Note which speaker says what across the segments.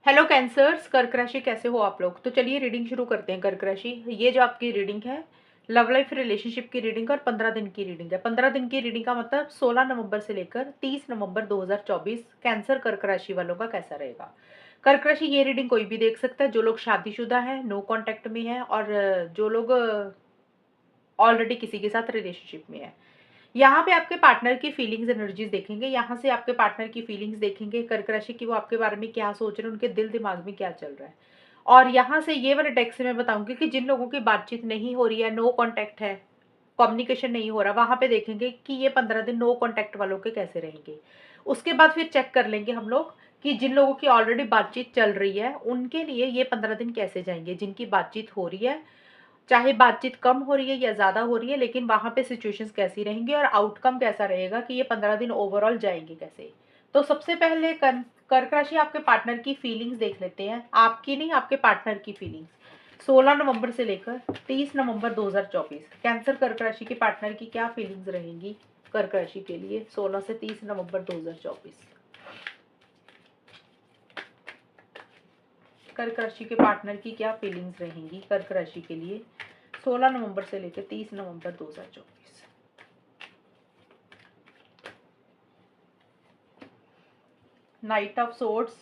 Speaker 1: Hello cancers, कर्क राशि कैसे हो आप लोग। तो चलिए रीडिंग शुरू करते हैं। कर्क राशि, ये जो आपकी रीडिंग है लव लाइफ रिलेशनशिप की रीडिंग और 15 दिन की रीडिंग है। 15 दिन की रीडिंग का मतलब 16 नवंबर से लेकर 30 नवंबर 2024 कैंसर कर्क राशि वालों का कैसा रहेगा। कर्क राशि ये रीडिंग कोई भी देख सकता है, जो लोग शादीशुदा हैं, नो कॉन्टैक्ट में है, और जो लोग ऑलरेडी किसी के साथ रिलेशनशिप में है। यहाँ पे आपके पार्टनर की फीलिंग्स एनर्जीज देखेंगे। यहाँ से आपके पार्टनर की फीलिंग्स देखेंगे कर्क राशि की, वो आपके बारे में क्या सोच रहे हैं, उनके दिल दिमाग में क्या चल रहा है। और यहाँ से ये वाले डेक से मैं बताऊंगी कि जिन लोगों की बातचीत नहीं हो रही है, नो कांटेक्ट है, कम्युनिकेशन नहीं हो रहा, वहां पे देखेंगे कि ये 15 दिन नो कांटेक्ट वालों के कैसे रहेंगे। उसके बाद फिर चेक कर लेंगे हम लोग कि जिन लोगों की ऑलरेडी बातचीत चल रही है उनके लिए ये 15 दिन कैसे जाएंगे। जिनकी बातचीत हो रही है, चाहे बातचीत कम हो रही है या ज़्यादा हो रही है, लेकिन वहाँ पे सिचुएशंस कैसी रहेंगी और आउटकम कैसा रहेगा कि ये 15 दिन ओवरऑल जाएंगे कैसे। तो सबसे पहले कर्क राशि आपके पार्टनर की फीलिंग्स देख लेते हैं। आपकी नहीं, आपके पार्टनर की फीलिंग्स 16 नवंबर से लेकर 30 नवंबर 2024 कैंसर कर्क राशि के पार्टनर की क्या फीलिंग्स रहेंगी कर्क राशि के लिए 16 से 30 नवंबर 2024। कर्क राशि के पार्टनर की क्या फीलिंग्स रहेंगी कर्क राशि के लिए 16 नवंबर से लेकर 30 नवंबर 2024। Night of swords,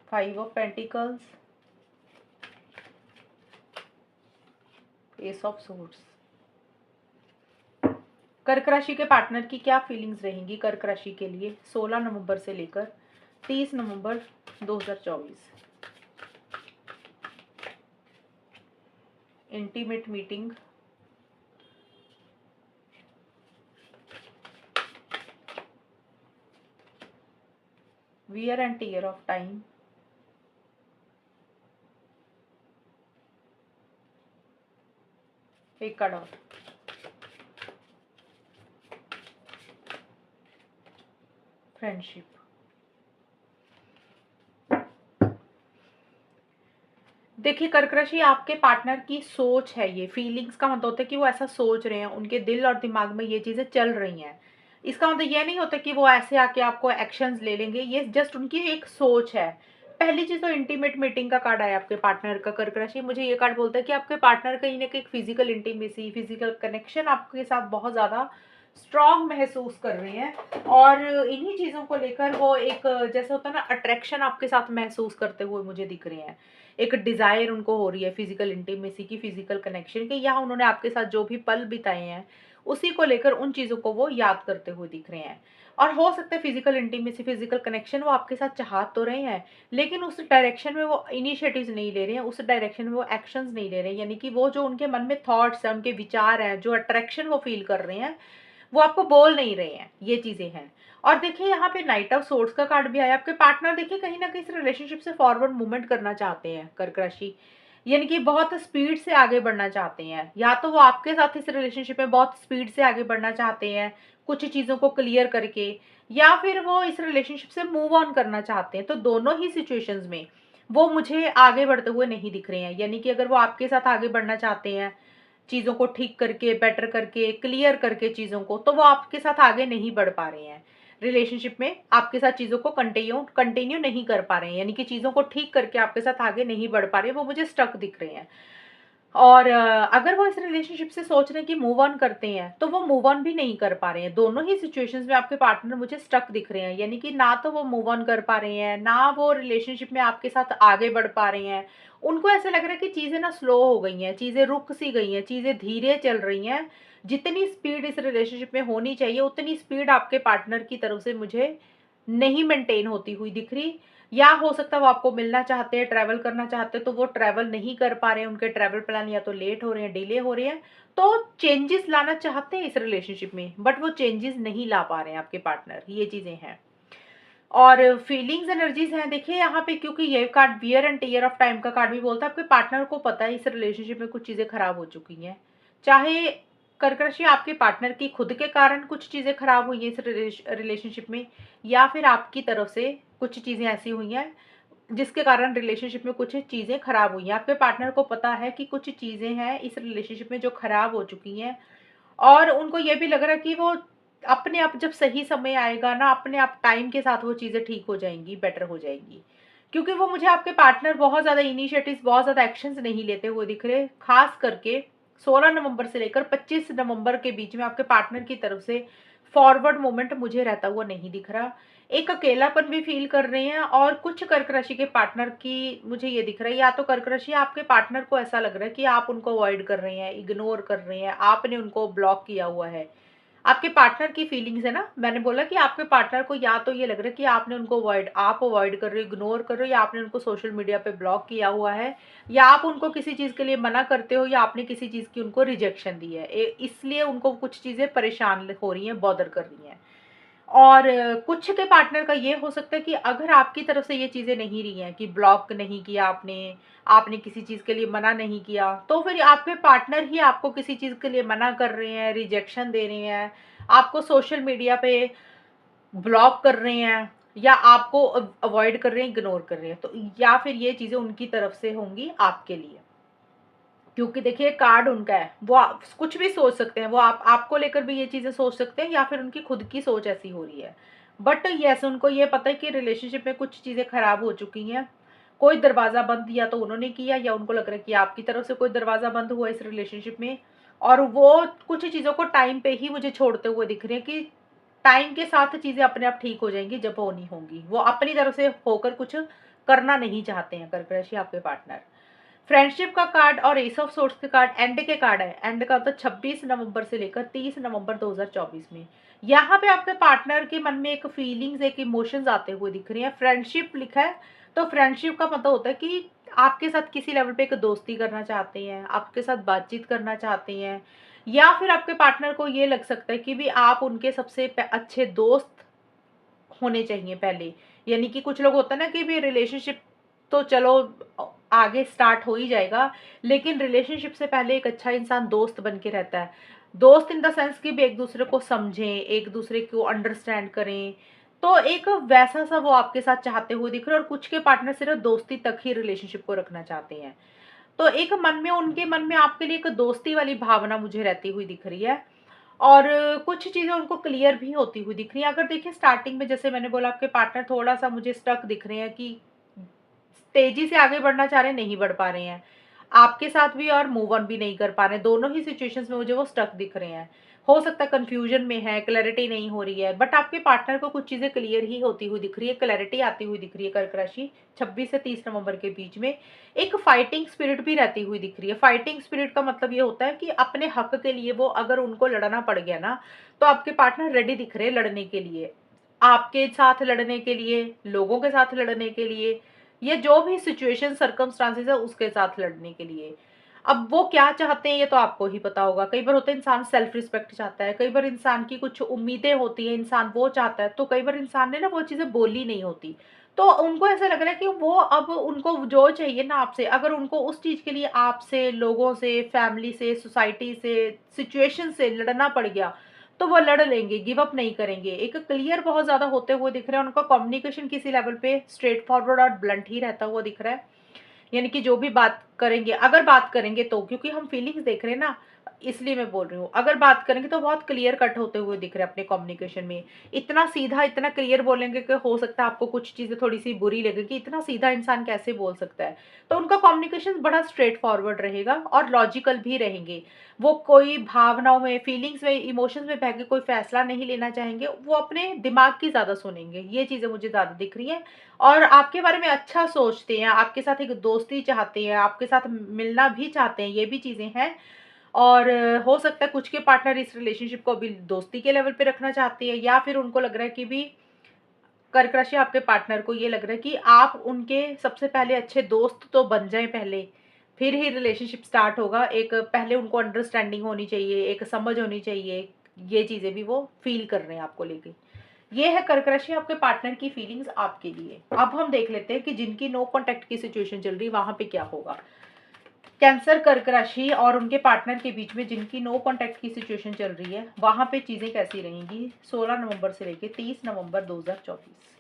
Speaker 1: 5 of pentacles, S of swords. कर्क राशि के पार्टनर की क्या फीलिंग्स रहेंगी कर्क राशि के लिए 16 नवंबर से लेकर 30 नवंबर 2024। Intimate meeting, wear and tear of time, एक कार्ड और, फ्रेंडशिप। देखिए कर्क राशि, आपके पार्टनर की सोच है, ये फीलिंग्स का मतलब होता है कि वो ऐसा सोच रहे हैं, उनके दिल और दिमाग में ये चीजें चल रही हैं। इसका मतलब ये नहीं होता कि वो ऐसे आके आपको एक्शंस ले लेंगे, ये जस्ट उनकी एक सोच है। पहली चीज तो इंटीमेट मीटिंग का कार्ड आया आपके पार्टनर का कर्क राशि। मुझे ये कार्ड बोलता है कि आपके पार्टनर कहीं ना कहीं फिजिकल इंटीमेसी, फिजिकल कनेक्शन आपके साथ बहुत ज्यादा स्ट्रॉन्ग महसूस कर रहे हैं, और इन्हीं चीजों को लेकर वो एक जैसे होता है ना, अट्रैक्शन आपके साथ महसूस करते हुए मुझे दिख रहे हैं। एक डिजायर उनको हो रही है फिजिकल इंटीमेसी की, फिजिकल कनेक्शन की, या उन्होंने आपके साथ जो भी पल बिताए हैं उसी को लेकर उन चीजों को वो याद करते हुए दिख रहे हैं। और हो सकता है फिजिकल इंटीमेसी, फिजिकल कनेक्शन वो आपके साथ चाह तो रहे हैं, लेकिन उस डायरेक्शन में वो इनिशिएटिव्स नहीं ले रहे हैं, उस डायरेक्शन में वो एक्शंस नहीं ले रहे हैं। यानी कि वो जो उनके मन में थॉट्स हैं, उनके विचार हैं, जो अट्रैक्शन वो फील कर रहे हैं, वो आपको बोल नहीं रहे हैं, ये चीजें हैं। और देखिए यहाँ पे नाइट ऑफ सोर्ड्स का कार्ड भी आया। आपके पार्टनर देखिए कहीं ना कहीं इस रिलेशनशिप से फॉरवर्ड मूवमेंट करना चाहते हैं कर्क राशि, यानी कि बहुत स्पीड से आगे बढ़ना चाहते हैं। या तो वो आपके साथ इस रिलेशनशिप में बहुत स्पीड से आगे बढ़ना चाहते हैं कुछ चीजों को क्लियर करके, या फिर वो इस रिलेशनशिप से मूव ऑन करना चाहते हैं। तो दोनों ही सिचुएशंस में वो मुझे आगे बढ़ते हुए नहीं दिख रहे हैं। यानी कि अगर वो आपके साथ आगे बढ़ना चाहते हैं, चीज़ों को ठीक करके, बेटर करके, क्लियर करके चीज़ों को, तो वो आपके साथ आगे नहीं बढ़ पा रहे हैं। रिलेशनशिप में आपके साथ चीज़ों को कंटिन्यू कंटिन्यू नहीं कर पा रहे हैं, यानी कि चीज़ों को ठीक करके आपके साथ आगे नहीं बढ़ पा रहे हैं, वो मुझे स्टक दिख रहे हैं। और अगर वो इस रिलेशनशिप से सोच रहे हैं कि मूव ऑन करते हैं, तो वो मूव ऑन भी नहीं कर पा रहे हैं। दोनों ही सिचुएशंस में आपके पार्टनर मुझे स्टक दिख रहे हैं, यानी कि ना तो वो मूव ऑन कर पा रहे हैं, ना वो रिलेशनशिप में आपके साथ आगे बढ़ पा रहे हैं। उनको ऐसा लग रहा है कि चीज़ें ना स्लो हो गई हैं, चीज़ें रुक सी गई हैं, चीज़ें धीरे चल रही हैं। जितनी स्पीड इस रिलेशनशिप में होनी चाहिए उतनी स्पीड आपके पार्टनर की तरफ से मुझे नहीं मेंटेन होती हुई दिख रही। या हो सकता है वो आपको मिलना चाहते हैं, ट्रैवल करना चाहते हैं, तो वो ट्रैवल नहीं कर पा रहे हैं, उनके ट्रैवल प्लान या तो लेट हो रहे हैं, डिले हो रहे हैं। तो चेंजेस लाना चाहते हैं इस रिलेशनशिप में, बट वो चेंजेस नहीं ला पा रहे हैं आपके पार्टनर, ये चीजें हैं। और फीलिंग्स एनर्जीज हैं देखिए यहाँ पे, क्योंकि ये card wear and tear of time का कार्ड भी बोलता है आपके पार्टनर को पता है इस रिलेशनशिप में कुछ चीजें खराब हो चुकी हैं। चाहे कर्क राशि आपके पार्टनर की खुद के कारण कुछ चीजें खराब हुई हैं इस रिलेशनशिप में, या फिर आपकी तरफ से कुछ चीजें ऐसी हुई हैं जिसके कारण रिलेशनशिप में कुछ चीजें खराब हुई हैं। आपके पार्टनर को पता है कि कुछ चीजें हैं इस रिलेशनशिप में जो खराब हो चुकी हैं, और उनको ये भी लग रहा है कि वो अपने आप जब सही समय आएगा ना, अपने आप टाइम के साथ वो चीज़ें ठीक हो जाएँगी, बेटर हो जाएँगी। क्योंकि वो मुझे आपके पार्टनर बहुत ज़्यादा इनिशिएटिव्स, बहुत ज़्यादा एक्शंस नहीं लेते हुए दिख रहे। ख़ास करके 16 नवंबर से लेकर 25 नवंबर के बीच में आपके पार्टनर की तरफ से फॉरवर्ड मूवमेंट मुझे रहता हुआ नहीं दिख रहा। एक अकेलापन भी फ़ील कर रहे हैं, और कुछ कर्क राशि के पार्टनर की मुझे ये दिख रहा है, या तो कर्क राशि आपके पार्टनर को ऐसा लग रहा है कि आप उनको अवॉइड कर रहे हैं, इग्नोर कर रहे हैं, आपने उनको ब्लॉक किया हुआ है। आपके पार्टनर की फीलिंग्स है ना, मैंने बोला कि आपके पार्टनर को या तो ये लग रहा है कि आपने उनको आप अवॉइड कर रहे हो, इग्नोर कर रहे हो, या आपने उनको सोशल मीडिया पे ब्लॉक किया हुआ है, या आप उनको किसी चीज़ के लिए मना करते हो, या आपने किसी चीज़ की उनको रिजेक्शन दी है, इसलिए उनको कुछ चीज़ें परेशान हो रही हैं, बॉदर कर रही हैं। और कुछ के पार्टनर का ये हो सकता है कि अगर आपकी तरफ से ये चीज़ें नहीं रही हैं, कि ब्लॉक नहीं किया आपने, आपने किसी चीज़ के लिए मना नहीं किया, तो फिर आपके पार्टनर ही आपको किसी चीज़ के लिए मना कर रहे हैं, रिजेक्शन दे रहे हैं, आपको सोशल मीडिया पे ब्लॉक कर रहे हैं, या आपको अवॉइड कर रहे हैं, इग्नोर कर रहे हैं। तो या फिर ये चीज़ें उनकी तरफ से होंगी आपके लिए। क्योंकि देखिए कार्ड उनका है, वो कुछ भी सोच सकते हैं, वो आपको लेकर भी ये चीज़ें सोच सकते हैं, या फिर उनकी खुद की सोच ऐसी हो रही है। बट यस, उनको ये पता है कि रिलेशनशिप में कुछ चीज़ें खराब हो चुकी हैं। कोई दरवाज़ा बंद या तो उन्होंने किया, या उनको लग रहा है कि आपकी तरफ से कोई दरवाज़ा बंद हुआ इस रिलेशनशिप में, और वो कुछ चीज़ों को टाइम पे ही मुझे छोड़ते हुए दिख रहे हैं, कि टाइम के साथ चीज़ें अपने आप ठीक हो जाएँगी जब होनी होंगी। वो अपनी तरफ से होकर कुछ करना नहीं चाहते हैं कर्क राशि आपके पार्टनर। फ्रेंडशिप का कार्ड और एस ऑफ सोर्ट्स के कार्ड एंड के कार्ड है। एंड का होता है 26 नवंबर से लेकर 30 नवंबर 2024 में। यहाँ पे आपके पार्टनर के मन में एक फीलिंग्स, एक इमोशंस आते हुए दिख रही हैं। फ्रेंडशिप लिखा है, तो फ्रेंडशिप का मतलब होता है कि आपके साथ किसी लेवल पे एक दोस्ती करना चाहते हैं, आपके साथ बातचीत करना चाहते हैं, या फिर आपके पार्टनर को ये लग सकता है कि भी आप उनके सबसे अच्छे दोस्त होने चाहिए पहले। यानी कि कुछ लोग होता है ना कि भी रिलेशनशिप तो चलो आगे स्टार्ट हो ही जाएगा, लेकिन रिलेशनशिप से पहले एक अच्छा इंसान दोस्त बन के रहता है। दोस्त इन द सेंस कि भी एक दूसरे को समझें, एक दूसरे को अंडरस्टैंड करें। तो एक वैसा सा वो आपके साथ चाहते हुए दिख रहे हैं, और कुछ के पार्टनर सिर्फ दोस्ती तक ही रिलेशनशिप को रखना चाहते हैं। तो एक मन में, उनके मन में आपके लिए एक दोस्ती वाली भावना मुझे रहती हुई दिख रही है, और कुछ चीज़ें उनको क्लियर भी होती हुई दिख रही हैं। अगर देखिए स्टार्टिंग में जैसे मैंने बोला, आपके पार्टनर थोड़ा-सा मुझे स्टक दिख रहे हैं, कि तेज़ी से आगे बढ़ना चाह रहे हैं, नहीं बढ़ पा रहे हैं। आपके साथ भी और मूव ऑन भी नहीं कर पा रहे हैं। दोनों ही सिचुएशंस में मुझे वो स्टक दिख रहे हैं। हो सकता है कन्फ्यूजन में है, क्लैरिटी नहीं हो रही है, बट आपके पार्टनर को कुछ चीज़ें क्लियर ही होती हुई दिख रही है, क्लैरिटी आती हुई दिख रही है कर्क राशि 26 से 30 नवंबर के बीच में। एक फाइटिंग स्पिरिट भी रहती हुई दिख रही है। फाइटिंग स्पिरिट का मतलब ये होता है कि अपने हक के लिए वो अगर उनको लड़ना पड़ गया ना, तो आपके पार्टनर रेडी दिख रहे हैं लड़ने के लिए। आपके साथ लड़ने के लिए, लोगों के साथ लड़ने के लिए, या जो भी सिचुएशन सर्कमस्टांसेस है उसके साथ लड़ने के लिए। अब वो क्या चाहते हैं ये तो आपको ही पता होगा। कई बार होता है इंसान सेल्फ रिस्पेक्ट चाहता है, कई बार इंसान की कुछ उम्मीदें होती हैं, इंसान वो चाहता है, तो कई बार इंसान ने ना वो चीज़ें बोली नहीं होती। तो उनको ऐसा लग रहा है कि वो अब उनको जो चाहिए ना आपसे, अगर उनको उस चीज़ के लिए आपसे, लोगों से, फैमिली से, सोसाइटी से, सिचुएशन से लड़ना पड़ गया, तो वो लड़ लेंगे, गिव अप नहीं करेंगे। एक क्लियर बहुत ज़्यादा होते हुए दिख रहे हैं, उनका कम्युनिकेशन किसी लेवल पे स्ट्रेट फॉरवर्ड और ब्लंट ही रहता हुआ दिख रहा है। यानी कि जो भी बात करेंगे, अगर बात करेंगे तो, क्योंकि हम फीलिंग्स देख रहे हैं ना, इसलिए मैं बोल रही हूँ। अगर बात करेंगे तो बहुत क्लियर कट होते हुए दिख रहे हैं अपने कम्युनिकेशन में। इतना सीधा, इतना क्लियर बोलेंगे कि हो सकता है आपको कुछ चीज़ें थोड़ी-सी बुरी लगे, कि इतना सीधा इंसान कैसे बोल सकता है। तो उनका कम्युनिकेशन बड़ा स्ट्रेट फॉरवर्ड रहेगा, और लॉजिकल भी रहेंगे। वो कोई भावनाओं में, फीलिंग्स में, इमोशंस में बह के कोई फैसला नहीं लेना चाहेंगे, वो अपने दिमाग की ज़्यादा सुनेंगे। ये चीज़ें मुझे ज़्यादा दिख रही हैं। और आपके बारे में अच्छा सोचते हैं, आपके साथ एक दोस्ती चाहते हैं, आपके साथ मिलना भी चाहते हैं, ये भी चीज़ें हैं। और हो सकता है कुछ के पार्टनर इस रिलेशनशिप को अभी दोस्ती के लेवल पे रखना चाहते हैं, या फिर उनको लग रहा है कि भी कर्क राशि आपके पार्टनर को ये लग रहा है कि आप उनके सबसे पहले अच्छे दोस्त तो बन जाएँ पहले, फिर ही रिलेशनशिप स्टार्ट होगा। एक पहले उनको अंडरस्टैंडिंग होनी चाहिए, एक समझ होनी चाहिए, ये चीज़ें भी वो फ़ील कर रहे हैं आपको लेके। ये है कर्क राशि आपके पार्टनर की फीलिंग्स आपके लिए। अब हम देख लेते हैं कि जिनकी नो कॉन्टैक्ट की सिचुएशन चल रही है वहां पे क्या होगा। कैंसर, कर्क राशि और उनके पार्टनर के बीच में जिनकी नो कॉन्टैक्ट की सिचुएशन चल रही है, वहां पे चीजें कैसी रहेंगी 16 नवंबर से लेके 30 नवंबर 2024।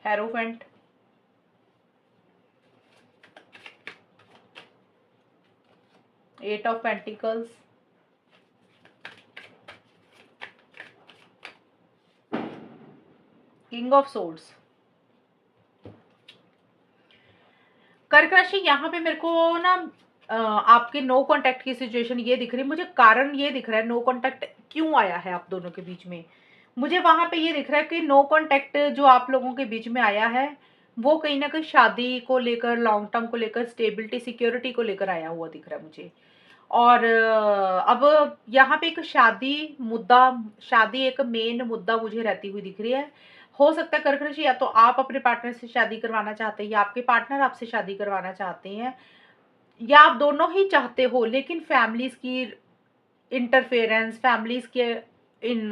Speaker 1: Hierophant, eight of pentacles, king of swords. कर्क राशि, यहाँ पे मेरे को ना आपके नो कांटेक्ट की सिचुएशन ये दिख रही है मुझे। कारण ये दिख रहा है नो कांटेक्ट क्यों आया है आप दोनों के बीच में। मुझे वहां पे ये दिख रहा है कि नो कांटेक्ट जो आप लोगों के बीच में आया है वो कहीं ना कहीं शादी को लेकर, लॉन्ग टर्म को लेकर, स्टेबिलिटी सिक्योरिटी को लेकर आया हुआ दिख रहा है मुझे। और अब यहाँ पे एक शादी मुद्दा, शादी एक मेन मुद्दा मुझे रहती हुई दिख रही है। हो सकता है कर्क राशि या तो आप अपने पार्टनर से शादी करवाना चाहते हैं या आपके पार्टनर आपसे शादी करवाना चाहते हैं, या आप दोनों ही चाहते हो लेकिन फैमिलीज की इंटरफेरेंस, फैमिलीज के इन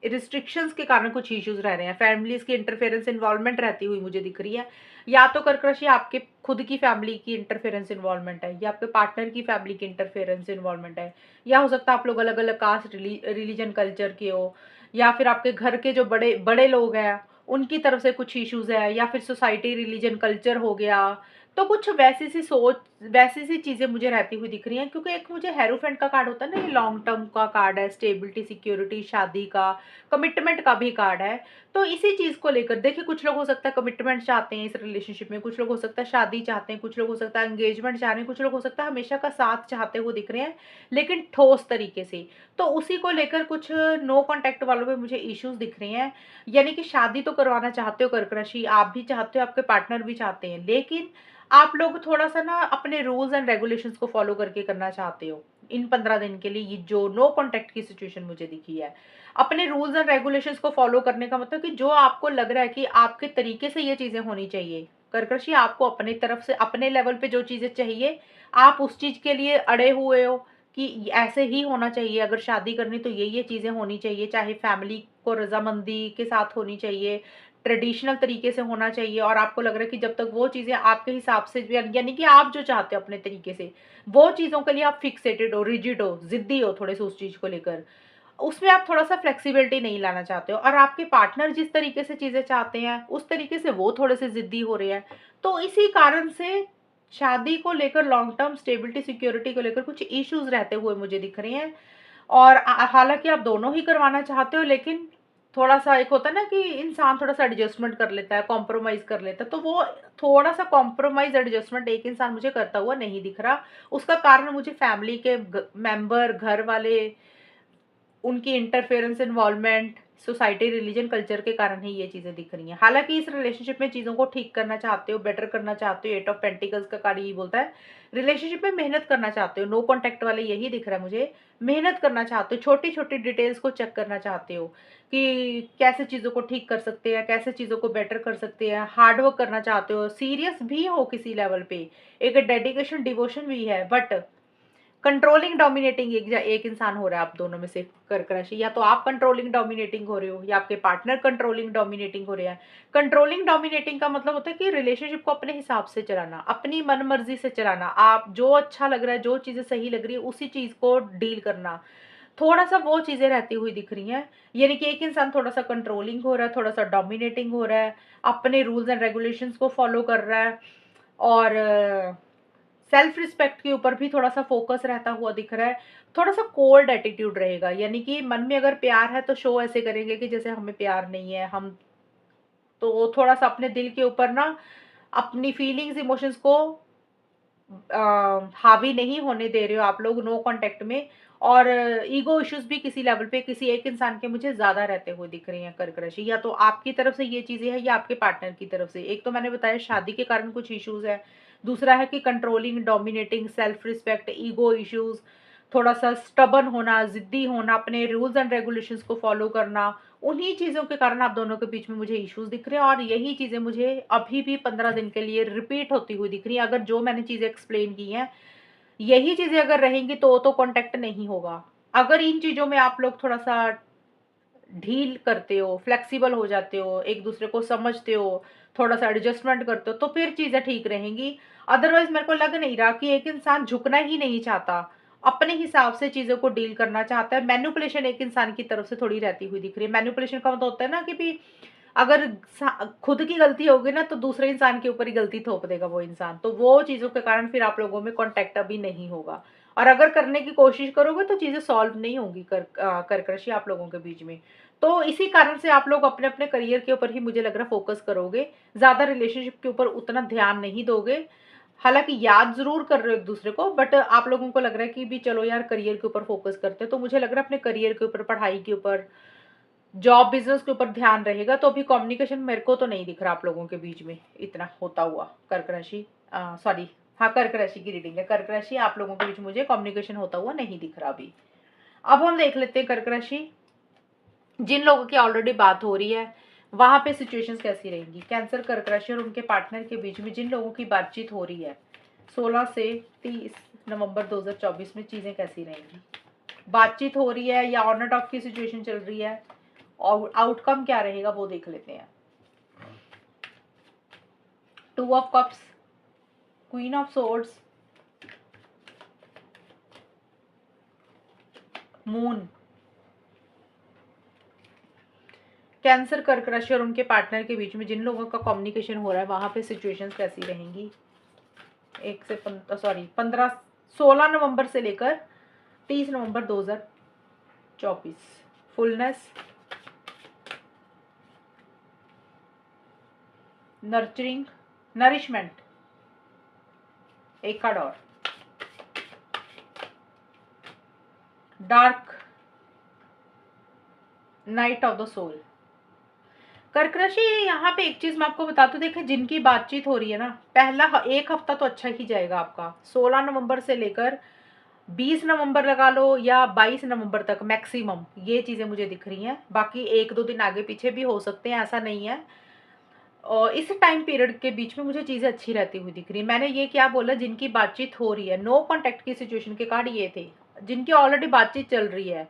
Speaker 1: रिस्ट्रिक्शंस के कारण कुछ इश्यूज रह रहे हैं, फैमिलीज की इंटरफेरेंस इन्वॉल्वमेंट रहती हुई मुझे दिख रही है। या तो कर्क राशि आपके खुद की फैमिली की इंटरफेरेंस इन्वॉल्वमेंट है, या आपके पार्टनर की फैमिली की इंटरफेरेंस इन्वॉल्वमेंट है, या हो सकता है आप लोग अलग अलग कास्ट, रिलीजन, कल्चर के हो, या फिर आपके घर के जो बड़े बड़े लोग हैं उनकी तरफ से कुछ इश्यूज है, या फिर सोसाइटी, रिलीजन, कल्चर हो गया। तो कुछ वैसी सी सोच, वैसी सी चीजें मुझे रहती हुई दिख रही हैं, क्योंकि एक मुझे हेरोफेंट का कार्ड होता है ना, ये लॉन्ग टर्म का कार्ड है, स्टेबिलिटी, सिक्योरिटी, शादी का, कमिटमेंट का भी कार्ड है। तो इसी चीज को लेकर देखिए, कुछ लोग हो सकता है कमिटमेंट चाहते हैं इस रिलेशनशिप में, कुछ लोग हो सकता है शादी चाहते हैं, कुछ लोग हो सकता है एंगेजमेंट चाह रहे हैं, कुछ लोग हो सकता है हमेशा का साथ चाहते हुए दिख रहे हैं लेकिन ठोस तरीके से। तो उसी को लेकर कुछ नो कॉन्टेक्ट वालों में मुझे इश्यूज दिख रहे हैं। यानी कि शादी तो करवाना चाहते हो कर्क राशि, आप भी चाहते हो, आपके पार्टनर भी चाहते हैं, लेकिन आप लोग थोड़ा सा ना अपने रूल्स एंड रेगुलेशंस को फॉलो करके करना चाहते हो इन 15 दिन के लिए। ये जो नो कॉन्टेक्ट की सिचुएशन मुझे दिखी है, अपने रूल्स एंड रेगुलेशंस को फॉलो करने का मतलब कि जो आपको लग रहा है कि आपके तरीके से ये चीजें होनी चाहिए, कर्क राशि आपको अपने तरफ से अपने लेवल पे जो चीजें चाहिए आप उस चीज के लिए अड़े हुए हो कि ऐसे ही होना चाहिए, अगर शादी करनी तो ये चीजें होनी चाहिए, चाहे फैमिली को रजामंदी के साथ होनी चाहिए, ट्रेडिशनल तरीके से होना चाहिए। और आपको लग रहा है कि जब तक वो चीजें आपके हिसाब से, यानी कि आप जो चाहते हो अपने तरीके से, वो चीजों के लिए आप फिक्सेटेड हो, रिजिड हो, जिद्दी हो थोड़े से उस चीज को लेकर, उसमें आप थोड़ा सा फ्लेक्सिबिलिटी नहीं लाना चाहते हो, और आपके पार्टनर जिस तरीके से चीजें चाहते हैं उस तरीके से वो थोड़े से जिद्दी हो रहे हैं। तो इसी कारण से शादी को लेकर, लॉन्ग टर्म स्टेबिलिटी, सिक्योरिटी को लेकर कुछ इश्यूज रहते हुए मुझे दिख रहे हैं। और हालांकि आप दोनों ही करवाना चाहते हो, लेकिन थोड़ा सा एक होता है ना कि इंसान थोड़ा सा एडजस्टमेंट कर लेता है, कॉम्प्रोमाइज कर लेता है, तो वो थोड़ा सा कॉम्प्रोमाइज एडजस्टमेंट एक इंसान मुझे करता हुआ नहीं दिख रहा। उसका कारण मुझे फैमिली के मेंबर, घर वाले, उनकी interference, involvement, society, religion, culture के कारण ही ये चीजें दिख रही हैं। हालांकि इस रिलेशनशिप में चीजों को ठीक करना चाहते हो, बेटर करना चाहते हो, 8 ऑफ पेंटिकल्स का कार्ड यही बोलता है, रिलेशनशिप में मेहनत करना चाहते हो। नो कॉन्टेक्ट वाले यही दिख रहा है मुझे, मेहनत करना चाहते हो, छोटी छोटी डिटेल्स को चेक करना चाहते हो कि कैसे चीजों को ठीक कर सकते हैं, कैसे चीजों को बेटर कर सकते हैं, हार्डवर्क करना चाहते हो, सीरियस भी हो किसी लेवल पे, एक डेडिकेशन, डिवोशन भी है, बट कंट्रोलिंग, डोमिनेटिंग एक इंसान हो रहा है आप दोनों में से कर्क राशि। या तो आप कंट्रोलिंग डोमिनेटिंग हो रहे हो, या आपके पार्टनर कंट्रोलिंग डोमिनेटिंग हो रहे हैं। कंट्रोलिंग डोमिनेटिंग का मतलब होता है कि रिलेशनशिप को अपने हिसाब से चलाना, अपनी मन मर्जी से चलाना, आप जो अच्छा लग रहा है, जो चीजें सही लग रही है उसी चीज को डील करना। थोड़ा सा वो चीजें रहती हुई दिख रही हैं। यानी कि एक इंसान थोड़ा सा कंट्रोलिंग हो रहा है, थोड़ा सा डोमिनेटिंग हो रहा है, अपने रूल्स एंड रेगुलेशंस को फॉलो कर रहा है, और सेल्फ रिस्पेक्ट के ऊपर भी थोड़ा सा फोकस रहता हुआ दिख रहा है। थोड़ा सा कोल्ड एटीट्यूड रहेगा, यानी कि मन में अगर प्यार है तो शो ऐसे करेंगे कि जैसे हमें प्यार नहीं है, हम तो थोड़ा सा अपने दिल के ऊपर ना अपनी फीलिंग्स, इमोशंस को हावी नहीं होने दे रहे हो आप लोग नो कांटेक्ट में। और ईगो इश्यूज भी किसी लेवल पे किसी एक इंसान के मुझे ज्यादा रहते हुए दिख रहे हैं कर्क राशि। या तो आपकी तरफ से ये चीजें हैं या आपके पार्टनर की तरफ से। एक तो मैंने बताया शादी के कारण कुछ इश्यूज है, दूसरा है कि controlling, dominating, self respect, ego issues, थोड़ा सा स्टबन होना, जिद्दी होना, अपने रूल्स एंड रेगुलेशंस को फॉलो करना, उन्हीं चीजों के कारण आप दोनों के बीच में मुझे इश्यूज दिख रहे हैं। और यही चीजें मुझे अभी भी 15 दिन के लिए रिपीट होती हुई दिख रही है। अगर जो मैंने चीजें एक्सप्लेन की हैं यही चीजें अगर रहेंगी तो कांटेक्ट नहीं होगा। अगर इन चीजों में आप लोग थोड़ा सा ढील करते हो, फ्लेक्सिबल हो जाते हो, एक दूसरे को समझते हो, थोड़ा सा एडजस्टमेंट करते हो, तो फिर चीजें ठीक रहेंगी। अदरवाइज मेरे को लग नहीं रहा कि एक इंसान झुकना ही नहीं चाहता, अपने हिसाब से चीजों को डील करना चाहता है। मैनिपुलेशन एक इंसान की तरफ से थोड़ी रहती हुई दिख रही है। मैनिपुलेशन का मतलब होता है ना कि भी अगर खुद की गलती होगी ना तो दूसरे इंसान के ऊपर ही गलती थोप देगा वो इंसान, तो वो चीजों के कारण फिर आप लोगों में कांटेक्ट अभी नहीं होगा। और अगर करने की कोशिश करोगे तो चीज़ें सॉल्व नहीं होंगी कर्क राशि आप लोगों के बीच में। तो इसी कारण से आप लोग अपने-अपने करियर के ऊपर ही मुझे लग रहा है फ़ोकस करोगे, ज़्यादा रिलेशनशिप के ऊपर उतना ध्यान नहीं दोगे। हालाँकि याद ज़रूर कर रहे हो एक-दूसरे को, बट आप लोगों को लग रहा है कि भी चलो यार करियर के ऊपर फ़ोकस करते हैं। तो मुझे लग रहा है अपने करियर के ऊपर, पढ़ाई के ऊपर, जॉब बिज़नेस के ऊपर ध्यान रहेगा। तो अभी कम्युनिकेशन मेरे को तो नहीं दिख रहा आप लोगों के बीच में इतना होता हुआ। कर्क राशि सॉरी, हाँ, कर्क राशि की रीडिंग है। कर्क राशि आप लोगों के बीच मुझे कम्युनिकेशन होता हुआ नहीं दिख रहा अभी। अब हम देख लेते हैं कर्क राशि, जिन लोगों की ऑलरेडी बात हो रही है वहां पे सिचुएशंस कैसी रहेंगी। कैंसर, कर्क राशि और उनके पार्टनर के बीच में जिन लोगों की बातचीत हो रही है 16 से 30 नवंबर 2024 में चीजें कैसी रहेंगी। बातचीत हो रही है या ऑन एंड ऑफ की सिचुएशन चल रही है, और आउटकम क्या रहेगा वो देख लेते हैं। 2 of cups, queen of swords, moon. Cancer, कर्क राशि और उनके पार्टनर के बीच में जिन लोगों का कम्युनिकेशन हो रहा है वहां पे सिचुएशंस कैसी रहेंगी। 16 नवंबर से लेकर 30 नवंबर 2024। फुलनेस, नर्चरिंग, नरिशमेंट, एक कार्ड और, dark night of the soul. कर्क राशि, यहाँ पे एक चीज मैं आपको बता दूं, देखें जिनकी बातचीत हो रही है ना, पहला एक हफ्ता तो अच्छा ही जाएगा आपका। 16 नवंबर से लेकर 20 नवंबर लगा लो या 22 नवंबर तक मैक्सिमम, ये चीजें मुझे दिख रही हैं। बाकी एक दो दिन आगे पीछे भी हो सकते हैं, ऐसा नहीं है। और इस टाइम पीरियड के बीच में मुझे चीजें अच्छी रहती हुई दिख रही है। मैंने ये क्या बोला, जिनकी बातचीत हो रही है, नो कॉन्टेक्ट की सिचुएशन के कार्ड ये थे। जिनकी ऑलरेडी बातचीत चल रही है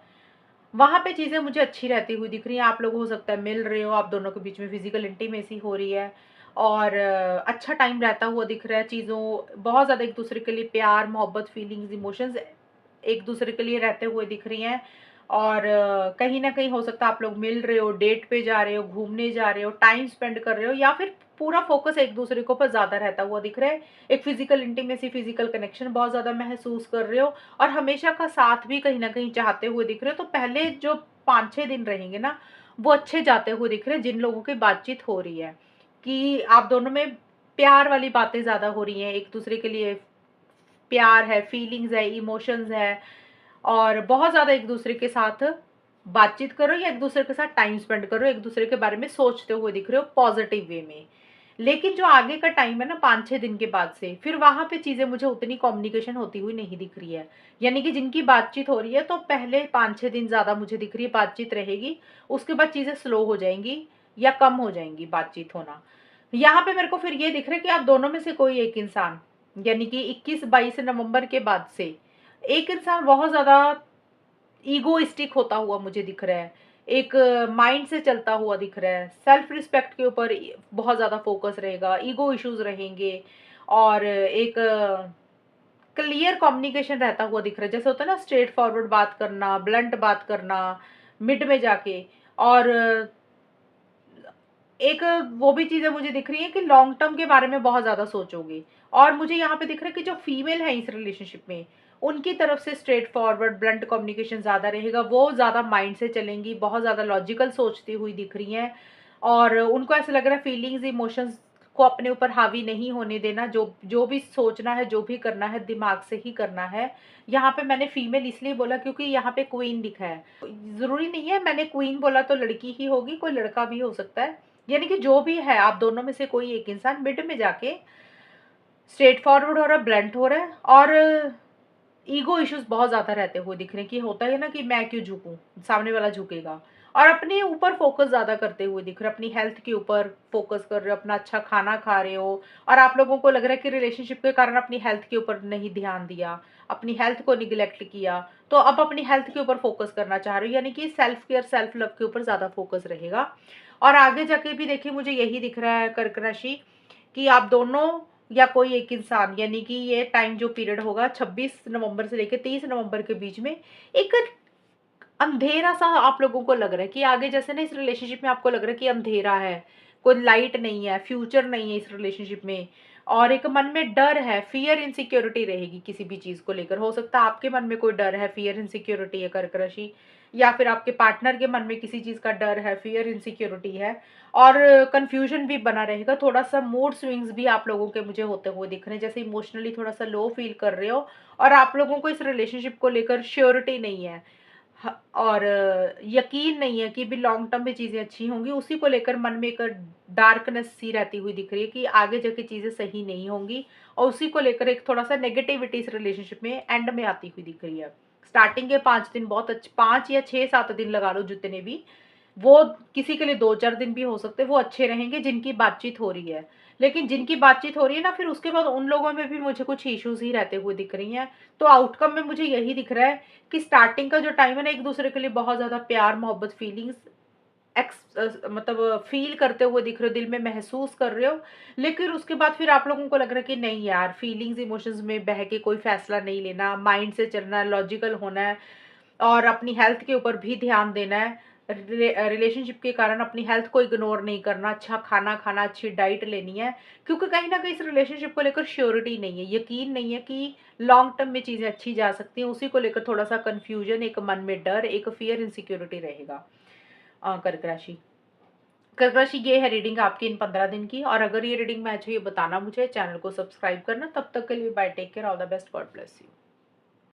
Speaker 1: वहां पे चीजें मुझे अच्छी रहती हुई दिख रही है। आप लोग हो सकता है मिल रहे हो, आप दोनों के बीच में फिजिकल इंटीमेसी हो रही है और अच्छा टाइम रहता हुआ दिख रहा है। चीज़ों बहुत ज़्यादा एक दूसरे के लिए प्यार, मोहब्बत, फीलिंग्स, इमोशंस एक दूसरे के लिए रहते हुए दिख रही हैं। और कहीं ना कहीं हो सकता है आप लोग मिल रहे हो, डेट पे जा रहे हो, घूमने जा रहे हो, टाइम स्पेंड कर रहे हो, या फिर पूरा फोकस एक दूसरे के ऊपर ज़्यादा रहता हुआ दिख रहा है। एक फिजिकल इंटीमेसी, फिजिकल कनेक्शन बहुत ज़्यादा महसूस कर रहे हो और हमेशा का साथ भी कहीं ना कहीं चाहते हुए दिख रहे हो। तो पहले जो 5-6 दिन रहेंगे ना वो अच्छे जाते हुए दिख रहे हैं जिन लोगों की बातचीत हो रही है, कि आप दोनों में प्यार वाली बातें ज़्यादा हो रही हैं, एक दूसरे के लिए प्यार है, फीलिंग्स है, इमोशंस है, और बहुत ज़्यादा एक दूसरे के साथ बातचीत करो या एक दूसरे के साथ टाइम स्पेंड करो, एक दूसरे के बारे में सोचते हुए दिख रहे हो पॉजिटिव वे में। लेकिन जो आगे का टाइम है ना 5-6 दिन के बाद से, फिर वहां पे चीजें मुझे उतनी कम्युनिकेशन होती हुई नहीं दिख रही है। यानी कि जिनकी बातचीत हो रही है तो पहले 5-6 दिन ज्यादा मुझे दिख रही है बातचीत रहेगी, उसके बाद चीजें स्लो हो जाएंगी या कम हो जाएंगी बातचीत होना। यहाँ पे मेरे को फिर ये दिख रहा है कि आप दोनों में से कोई एक इंसान, यानी कि 21-22 नवंबर के बाद से एक इंसान बहुत ज्यादा ईगोइस्टिक होता हुआ मुझे दिख रहा है, एक माइंड से चलता हुआ दिख रहा है। सेल्फ रिस्पेक्ट के ऊपर बहुत ज़्यादा फोकस रहेगा, ईगो इश्यूज रहेंगे, और एक क्लियर कम्युनिकेशन रहता हुआ दिख रहा है। जैसे होता है ना स्ट्रेट फॉरवर्ड बात करना, ब्लंट बात करना मिड में जाके, और एक वो भी चीज़ें मुझे दिख रही है कि लॉन्ग टर्म के बारे में बहुत ज़्यादा सोचोगे। और मुझे यहाँ पे दिख रहा है कि जो फीमेल है इस रिलेशनशिप में, उनकी तरफ से स्ट्रेट फॉरवर्ड ब्लंट कम्युनिकेशन ज़्यादा रहेगा, वो ज़्यादा माइंड से चलेंगी, बहुत ज़्यादा लॉजिकल सोचती हुई दिख रही हैं। और उनको ऐसा लग रहा है फीलिंग्स, इमोशंस को अपने ऊपर हावी नहीं होने देना, जो जो भी सोचना है, जो भी करना है दिमाग से ही करना है। यहाँ पे मैंने फीमेल इसलिए बोला क्योंकि यहाँ पे क्वीन लिखा है, जरूरी नहीं है मैंने क्वीन बोला तो लड़की ही होगी, कोई लड़का भी हो सकता है। यानी कि जो भी है आप दोनों में से कोई एक इंसान मिड में जाके स्ट्रेट फॉरवर्ड हो रहा है, ब्लंट हो रहा है, और ईगो इश्यूज बहुत ज्यादा रहते हुए दिख रहे हैं कि होता है ना कि मैं क्यों झुकूं, सामने वाला झुकेगा। और अपने ऊपर फोकस ज्यादा करते हुए दिख रहे हो, अपनी हेल्थ के ऊपर फोकस कर रहे हो, अपना अच्छा खाना खा रहे हो। और आप लोगों को लग रहा है कि रिलेशनशिप के कारण अपनी हेल्थ के ऊपर नहीं ध्यान दिया, अपनी हेल्थ को निग्लेक्ट किया, तो अब अपनी हेल्थ के ऊपर फोकस करना चाह रहे हो। यानी कि सेल्फ केयर, सेल्फ लव के ऊपर ज्यादा फोकस रहेगा। और आगे जाके भी देखिए मुझे यही दिख रहा है कर्क राशि, कि आप दोनों या कोई एक इंसान, यानी कि ये टाइम जो पीरियड होगा 26 नवंबर से लेकर 30 नवंबर के बीच में, एक अंधेरा सा आप लोगों को लग रहा है कि आगे, जैसे ना इस रिलेशनशिप में आपको लग रहा है कि अंधेरा है, कोई लाइट नहीं है, फ्यूचर नहीं है इस रिलेशनशिप में। और एक मन में डर है, फ़ियर इनसिक्योरिटी रहेगी किसी भी चीज़ को लेकर। हो सकता है आपके मन में कोई डर है, फ़ियर इनसिक्योरिटी है कर्क राशि, या फिर आपके पार्टनर के मन में किसी चीज़ का डर है, फ़ियर इनसिक्योरिटी है, और कन्फ्यूज़न भी बना रहेगा। थोड़ा-सा मूड स्विंग्स भी आप लोगों के मुझे होते हुए दिख रहे हैं, जैसे इमोशनली थोड़ा-सा लो फ़ील कर रहे हो, और आप लोगों को इस रिलेशनशिप को लेकर श्योरिटी नहीं है। ह और यकीन नहीं है कि भी लॉन्ग टर्म में चीज़ें अच्छी होंगी, उसी को लेकर मन में एक डार्कनेस सी रहती हुई दिख रही है कि आगे जाके चीज़ें सही नहीं होंगी, और उसी को लेकर एक थोड़ा-सा नेगेटिविटी इस रिलेशनशिप में एंड में आती हुई दिख रही है। स्टार्टिंग के 5 दिन बहुत 5 या 6-7 दिन लगा लो जितने भी, वो किसी के लिए 2-4 दिन भी हो सकते हैं, वो अच्छे रहेंगे जिनकी बातचीत हो रही है। लेकिन जिनकी बातचीत हो रही है ना, फिर उसके बाद उन लोगों में भी मुझे कुछ इश्यूज़ ही रहते हुए दिख रही हैं। तो आउटकम में मुझे यही दिख रहा है कि स्टार्टिंग का जो टाइम है ना, एक-दूसरे के लिए बहुत ज़्यादा प्यार, मोहब्बत, फीलिंग्स मतलब फ़ील करते हुए दिख रहे हो, दिल में महसूस कर रहे हो। लेकिन उसके बाद फिर आप लोगों को लग रहा है कि नहीं यार, फीलिंग्स, इमोशंस में बह के कोई फ़ैसला नहीं लेना, माइंड से चलना है, लॉजिकल होना है, और अपनी हेल्थ के ऊपर भी ध्यान देना है। रिलेशनशिप के कारण अपनी हेल्थ को इग्नोर नहीं करना, अच्छा खाना खाना, अच्छी डाइट लेनी है, क्योंकि कहीं न कहीं इस रिलेशनशिप को लेकर श्योरिटी नहीं है, यकीन नहीं है कि लॉन्ग टर्म में चीज़ें अच्छी जा सकती हैं। उसी को लेकर थोड़ा-सा कन्फ्यूज़न, एक मन में डर, एक फ़ियर इनसिक्योरिटी रहेगा। कर्क राशि। कर्क राशि, ये है रीडिंग आपकी इन 15 दिन की, और अगर ये रीडिंग मैच हुई, बताना मुझे, चैनल को सब्सक्राइब करना। तब तक के लिए bye, take care, all the best, God bless you.